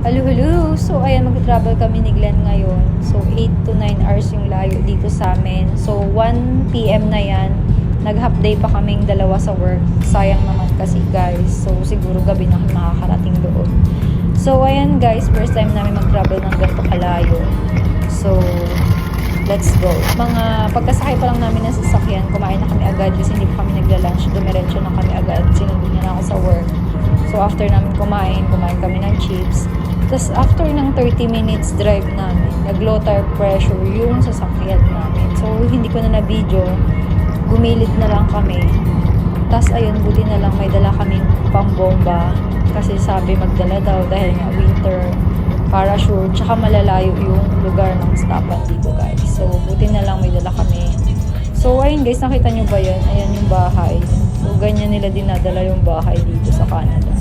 Hello, hello! So, ayan, mag-travel kami ni Glenn ngayon. So, 8 to 9 hours yung layo dito sa amin. So, 1 p.m. na yan. Nag-half day pa kaming dalawa sa work. Sayang naman kasi, guys. So, siguro gabi na kami makakarating doon. So, ayan, guys. First time namin mag-travel ng ganito kalayo. So, let's go. Pagkasakay pa lang namin ng sasakyan, kumain na kami agad kasi hindi pa kami nagla-lunch. Dumiretso na kami agad. Sinundo niya na ako sa work. So, after namin kumain kami ng chips. Tapos, after ng 30 minutes drive namin, nag-low tire pressure yung sasakyan namin. So, hindi ko na na-video. Gumilid na lang kami. Tapos, ayun, buti na lang may dala kaming pambomba. Kasi sabi magdala daw dahil nga winter, parachute, tsaka malalayo yung lugar ng stopan dito, guys. So, buti na lang may dala kami. So, ayun guys, nakita nyo ba yan? Ayan yung bahay. So, ganyan nila dinadala yung bahay dito sa Canada.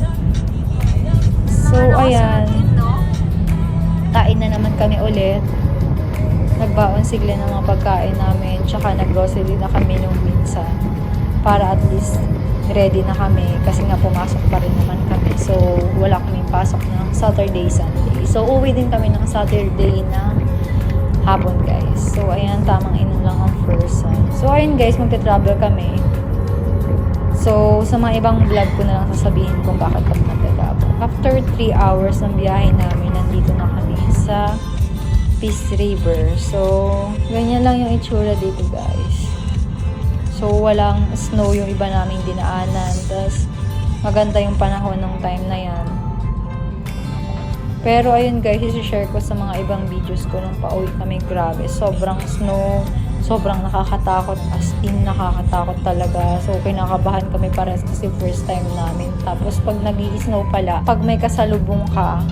So, ayan. Kain na naman kami ulit. Nagbaon sigla ng mga pagkain namin. Tsaka nag-grocery na kami nung minsan. Para at least ready na kami. Kasi nga pumasok pa rin naman kami. So, wala kaming pasok ng Saturday, Sunday. So, uwi din kami ng Saturday na hapon, guys. So, ayan, tamang inom lang ang first one. So, ayun guys, magte-travel kami. So, sa mga ibang vlog ko na lang sasabihin kung bakit kami magte-travel. After 3 hours ng biyahe namin, nandito na kami sa Peace River. So, ganyan lang yung itsura dito, guys. So, walang snow yung iba naming dinaanan. Tapos, maganda yung panahon ng time na yan. Pero, ayun guys, isi-share ko sa mga ibang videos ko nung pauwi kami. Grabe, sobrang snow. Sobrang nakakatakot. As in, nakakatakot talaga. So, kinakabahan kami parehas kasi first time namin. Tapos, pag nag-i-snow pala, pag may kasalubong ka,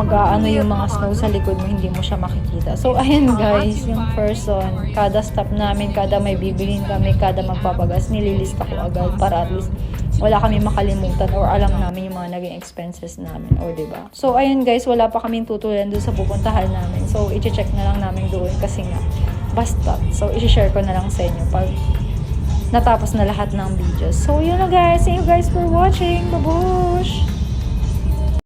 mag-aano yung mga snow sa likod mo, hindi mo siya makikita. So, ayan guys, yung person, kada stop namin, kada may bibilin kami, kada magpapagas, nililista ko agad para at least wala kami makalimutan or alam namin yung mga naging expenses namin, o diba? So, ayun guys, wala pa kaming tutulan doon sa pupuntahan namin. So, i-check na lang namin doon kasi nga, basta. So, i-share ko na lang sa inyo pag natapos na lahat ng videos. So, yun na guys. Thank you guys for watching. Babush!